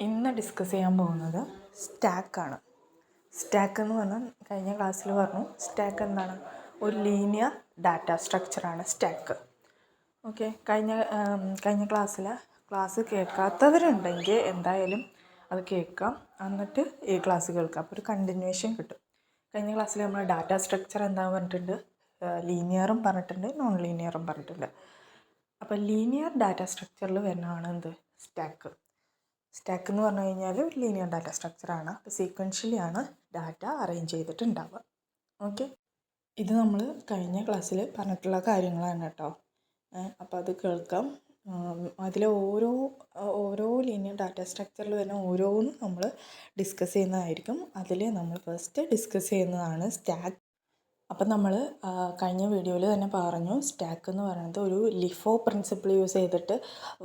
ഇന്ന് ഡിസ്കസ് ചെയ്യാൻ പോകുന്നത് സ്റ്റാക്കാണ്. സ്റ്റാക്ക് എന്ന് പറഞ്ഞാൽ കഴിഞ്ഞ ക്ലാസ്സിൽ പറഞ്ഞു സ്റ്റാക്ക് എന്താണ്, ഒരു ലീനിയർ ഡാറ്റ സ്ട്രക്ചറാണ് സ്റ്റാക്ക്. ഓക്കെ, കഴിഞ്ഞ ക്ലാസ് കേൾക്കാത്തവരുണ്ടെങ്കിൽ എന്തായാലും അത് കേൾക്കാം, എന്നിട്ട് ഈ ക്ലാസ് കേൾക്കാം. അപ്പോൾ ഒരു കണ്ടിന്യൂവേഷൻ കിട്ടും. കഴിഞ്ഞ ക്ലാസ്സിൽ നമ്മൾ ഡാറ്റ സ്ട്രക്ചർ എന്താണെന്ന് പറഞ്ഞിട്ടുണ്ട്, ലീനിയറും പറഞ്ഞിട്ടുണ്ട്, നോൺ ലീനിയറും പറഞ്ഞിട്ടുണ്ട്. അപ്പോൾ ലീനിയർ ഡാറ്റ സ്ട്രക്ചറിൽ വരുന്നതാണ് എന്ത്, സ്റ്റാക്ക്. സ്റ്റാക്ക് എന്ന് പറഞ്ഞു കഴിഞ്ഞാൽ ഒരു ലീനിയർ ഡാറ്റ സ്ട്രക്ചറാണ്. അപ്പോൾ സീക്വൻഷ്യലി ആണ് ഡാറ്റ അറേഞ്ച് ചെയ്തിട്ടുണ്ടാവുക. ഓക്കെ, ഇത് നമ്മൾ കഴിഞ്ഞ ക്ലാസ്സിൽ പറഞ്ഞിട്ടുള്ള കാര്യങ്ങളാണ് കേട്ടോ. അപ്പോൾ അത് കേൾക്കാം. അതിലെ ഓരോ ലീനിയർ ഡാറ്റ സ്ട്രക്ചറിൽ വരുന്ന ഓരോന്നും നമ്മൾ ഡിസ്കസ് ചെയ്യുന്നതായിരിക്കും. അതിൽ നമ്മൾ ഫസ്റ്റ് ഡിസ്കസ് ചെയ്യുന്നതാണ് സ്റ്റാക്ക്. അപ്പം നമ്മൾ കഴിഞ്ഞ വീഡിയോയിൽ തന്നെ പറഞ്ഞു, സ്റ്റാക്ക് എന്ന് പറയുന്നത് ഒരു ലിഫോ പ്രിൻസിപ്പിൾ യൂസ് ചെയ്തിട്ട്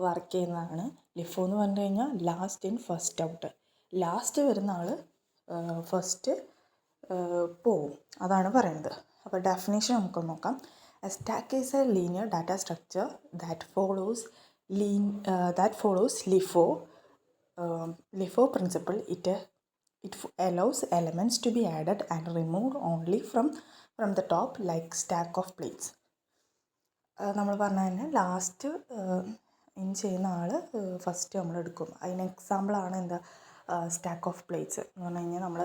വർക്ക് ചെയ്യുന്നതാണ്. ലിഫോ എന്ന് പറഞ്ഞു കഴിഞ്ഞാൽ last in first out. Last വരുന്ന ആൾ ഫസ്റ്റ് പോവും, അതാണ് പറയുന്നത്. അപ്പോൾ ഡെഫിനേഷൻ നമുക്ക് നോക്കാം. A stack is A linear data structure that follows LIFO principle. It allows elements to be added and removed only from the top, like stack of plates. നമ്മൾ പറഞ്ഞ തന്നെ ലാസ്റ്റ് ഇൻ ചെയ്യുന്ന ആൾ ഫസ്റ്റ് നമ്മൾ എടുക്കും. അതിന് എക്സാമ്പിളാണ് എന്താ, സ്റ്റാക്ക് ഓഫ് പ്ലേറ്റ്സ് എന്ന് പറഞ്ഞു കഴിഞ്ഞാൽ നമ്മൾ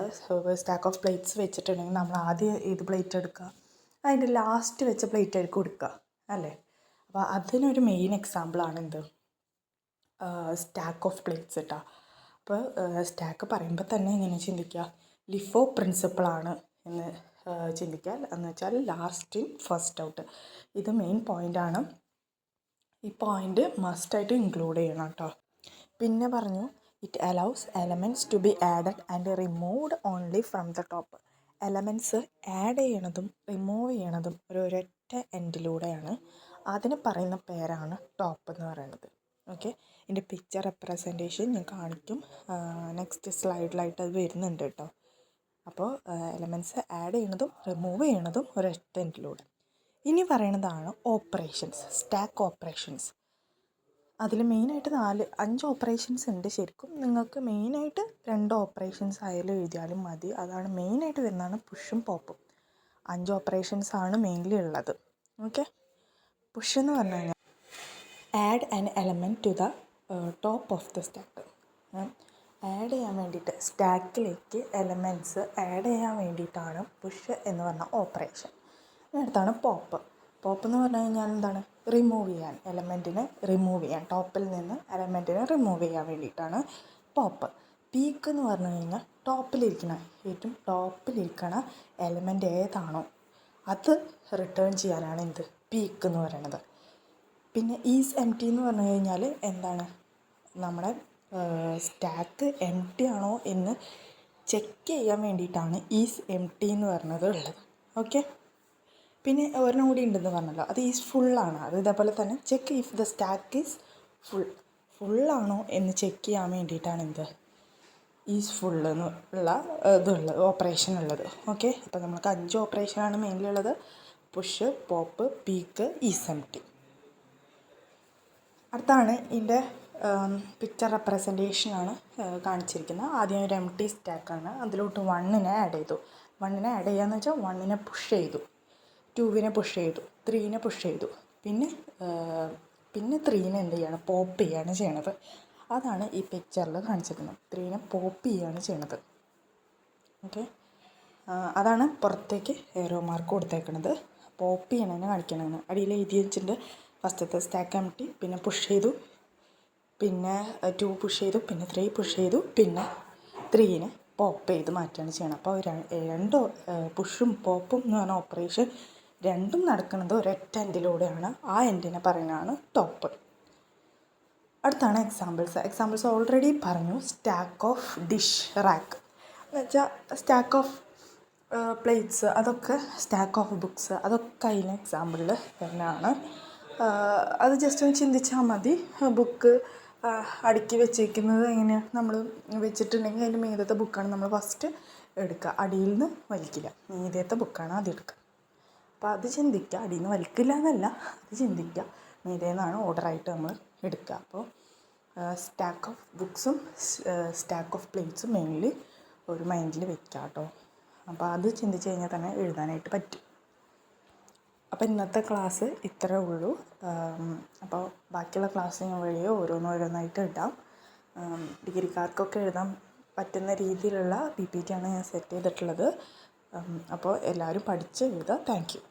സ്റ്റാക്ക് ഓഫ് പ്ലേറ്റ്സ് വെച്ചിട്ടുണ്ടെങ്കിൽ നമ്മൾ ആദ്യം ഏത് പ്ലേറ്റ് എടുക്കുക, അതിൻ്റെ ലാസ്റ്റ് വെച്ച പ്ലേറ്റ് ആയിരിക്കും എടുക്കുക അല്ലേ. അപ്പോൾ അതിനൊരു മെയിൻ എക്സാമ്പിളാണ് എന്ത്, സ്റ്റാക്ക് ഓഫ് പ്ലേറ്റ്സ് കേട്ടോ. അപ്പോൾ സ്റ്റാക്ക് പറയുമ്പോൾ തന്നെ എങ്ങനെ ചിന്തിക്കുക, ലിഫോ പ്രിൻസിപ്പിളാണ് എന്ന് ചിന്തിക്കുക. എന്ന് വെച്ചാൽ ലാസ്റ്റ് ഇൻ ഫസ്റ്റ് ഔട്ട്. ഇത് മെയിൻ പോയിൻ്റാണ്. ഈ പോയിൻ്റ് മസ്റ്റായിട്ട് ഇൻക്ലൂഡ് ചെയ്യണം കേട്ടോ. പിന്നെ പറഞ്ഞു, it allows elements to be added and removed only from the top. Elements add ചെയ്യണതും റിമൂവ് ചെയ്യണതും ഒരൊറ്റ എൻഡിലൂടെയാണ്. അതിന് പറയുന്ന പേരാണ് ടോപ്പ് എന്ന് പറയുന്നത്. ഓക്കെ, ഇതിൻ്റെ പിക്ചർ റെപ്രസെൻറ്റേഷൻ ഞാൻ കാണിക്കും, നെക്സ്റ്റ് സ്ലൈഡിലായിട്ട് അത് വരുന്നുണ്ട് കേട്ടോ. അപ്പോൾ എലമെൻറ്റ്സ് ആഡ് ചെയ്യണതും റിമൂവ് ചെയ്യണതും ഒരൊറ്റ എൻഡിലൂടെ. ഇനി പറയുന്നതാണ് ഓപ്പറേഷൻസ്, സ്റ്റാക്ക് ഓപ്പറേഷൻസ്. അതിൽ മെയിനായിട്ട് 5 ഓപ്പറേഷൻസ് ഉണ്ട്. ശരിക്കും നിങ്ങൾക്ക് മെയിനായിട്ട് 2 ഓപ്പറേഷൻസ് ആയാലും എഴുതിയാലും മതി. അതാണ് മെയിനായിട്ട് വരുന്നതാണ് പുഷും പോപ്പും. 5 ഓപ്പറേഷൻസ് ആണ് മെയിൻലി ഉള്ളത്. ഓക്കെ, പുഷ് എന്ന് പറഞ്ഞു കഴിഞ്ഞാൽ add an element to the top of the stack. Add ചെയ്യാൻ വേണ്ടിയിട്ട് സ്റ്റാക്കിലേക്ക് എലമെൻറ്റ്സ് ആഡ് ചെയ്യാൻ വേണ്ടിയിട്ടാണ് പുഷ് എന്ന് പറഞ്ഞ ഓപ്പറേഷൻ. അടുത്താണ് പോപ്പ്. പോപ്പ് എന്ന് പറഞ്ഞു കഴിഞ്ഞാൽ എന്താണ്, റിമൂവ് ചെയ്യാൻ, എലമെൻറ്റിനെ റിമൂവ് ചെയ്യാൻ, ടോപ്പിൽ നിന്ന് എലമെൻറ്റിനെ റിമൂവ് ചെയ്യാൻ വേണ്ടിയിട്ടാണ് പോപ്പ്. പീക്ക് എന്ന് പറഞ്ഞു കഴിഞ്ഞാൽ ഏറ്റവും ടോപ്പിലിരിക്കണ എലമെൻറ്റ് ഏതാണോ അത് റിട്ടേൺ ചെയ്യാനാണ് എന്ത്, പീക്ക് എന്ന് പറയുന്നത്. പിന്നെ ഈസ് എം ടി എന്ന് പറഞ്ഞു കഴിഞ്ഞാൽ എന്താണ്, നമ്മുടെ സ്റ്റാക്ക് എം ടി ആണോ എന്ന് ചെക്ക് ചെയ്യാൻ വേണ്ടിയിട്ടാണ് ഈസ് എം ടി എന്ന് പറഞ്ഞത് ഉള്ളത്. ഓക്കെ, പിന്നെ ഒരെണ്ണം കൂടി ഉണ്ടെന്ന് പറഞ്ഞല്ലോ, അത് ഈസ് ഫുള്ളാണ്. അത് ഇതേപോലെ തന്നെ check if the stack is ഫുള്ളാണോ എന്ന് ചെക്ക് ചെയ്യാൻ വേണ്ടിയിട്ടാണ് എന്ത്, ഈസ് ഫുള്ള് എന്നുള്ള ഇതുള്ളത്, ഓപ്പറേഷൻ ഉള്ളത്. ഓക്കെ, അപ്പോൾ നമുക്ക് 5 ഓപ്പറേഷനാണ് മെയിൻലി ഉള്ളത്: push, pop, peek, is empty. അടുത്താണ് ഇതിൻ്റെ പിക്ചർ റെപ്രസെൻറ്റേഷനാണ് കാണിച്ചിരിക്കുന്നത്. ആദ്യം ഒരു എം ടി സ്റ്റാക്കാണ്, അതിലോട്ട് 1നെ ആഡ് ചെയ്തു. 1നെ ആഡ് ചെയ്യാന്ന് വെച്ചാൽ 1നെ പുഷ് ചെയ്തു, 2നെ പുഷ് ചെയ്തു, 3നെ പുഷ് ചെയ്തു, പിന്നെ 3നെ എന്ത് ചെയ്യണം, പോപ്പ് ചെയ്യാണ് ചെയ്യണത്. അതാണ് ഈ പിക്ചറിൽ കാണിച്ചിരിക്കുന്നത്. 3നെ പോപ്പ് ചെയ്യാണ് ചെയ്യണത്. ഓക്കെ, അതാണ് പുറത്തേക്ക് ഏറോ മാർക്ക് കൊടുത്തേക്കുന്നത്. പോപ്പ് ചെയ്യണതിനെ കാണിക്കണമെന്ന് അടിയിൽ എഴുതി വെച്ചിട്ടുണ്ട്. ഫസ്റ്റത്തെ സ്റ്റാക്ക് എം ടി, പിന്നെ പുഷ് ചെയ്തു, പിന്നെ 2 പുഷ് ചെയ്തു, പിന്നെ 3 പുഷ് ചെയ്തു, പിന്നെ 3നെ പോപ്പ് ചെയ്ത് മാറ്റുകയാണ് ചെയ്യണം. അപ്പോൾ 2 പുഷും പോപ്പും എന്ന് പറഞ്ഞ ഓപ്പറേഷൻ രണ്ടും നടക്കുന്നത് ഒരൊറ്റ എൻഡിലൂടെയാണ്. ആ എൻഡിനെ പറയുന്നതാണ് ടോപ്പ്. അടുത്താണ് എക്സാമ്പിൾസ് ഓൾറെഡി പറഞ്ഞു. സ്റ്റാക്ക് ഓഫ് ഡിഷ് റാക്ക് എന്ന് വെച്ചാൽ സ്റ്റാക്ക് ഓഫ് പ്ലേറ്റ്സ്, അതൊക്കെ സ്റ്റാക്ക് ഓഫ് ബുക്സ്, അതൊക്കെ അതിന് എക്സാമ്പിളിൽ വരുന്നതാണ്. അത് ജസ്റ്റ് ഒന്ന് ചിന്തിച്ചാൽ മതി. ബുക്ക് അടുക്കി വെച്ചിരിക്കുന്നത് എങ്ങനെയാണ്, നമ്മൾ വെച്ചിട്ടുണ്ടെങ്കിൽ അതിൻ്റെ മീതത്തെ ബുക്കാണ് നമ്മൾ ഫസ്റ്റ് എടുക്കുക, അടിയിൽ നിന്ന് വലിക്കില്ല. മീതത്തെ ബുക്കാണ് ആദ്യം എടുക്കുക. അപ്പോൾ അത് ചിന്തിക്കുക, അടിയിൽ നിന്ന് വലിക്കില്ല എന്നല്ല, അത് ചിന്തിക്കുക. മീതേന്നാണ് ഓർഡറായിട്ട് നമ്മൾ എടുക്കുക. അപ്പോൾ സ്റ്റാക്ക് ഓഫ് ബുക്സും സ്റ്റാക്ക് ഓഫ് പ്ലേറ്റ്സും മെയിൻലി ഒരു മൈൻഡിൽ വെക്കുക കേട്ടോ. അപ്പോൾ അത് ചിന്തിച്ച് കഴിഞ്ഞാൽ തന്നെ എഴുതാനായിട്ട് പറ്റും. അപ്പോൾ ഇന്നത്തെ ക്ലാസ് ഇത്രേ ഉള്ളൂ. അപ്പോൾ ബാക്കിയുള്ള ക്ലാസ് ഞാൻ വഴിയെ ഓരോന്നായിട്ട് ഇടാം. ഡിഗ്രിക്കാർക്കൊക്കെ എഴുതാൻ പറ്റുന്ന രീതിയിലുള്ള PPT ആണ് ഞാൻ സെറ്റ് ചെയ്തിട്ടുള്ളത്. അപ്പോൾ എല്ലാവരും പഠിച്ച് എഴുതുക. Thank you.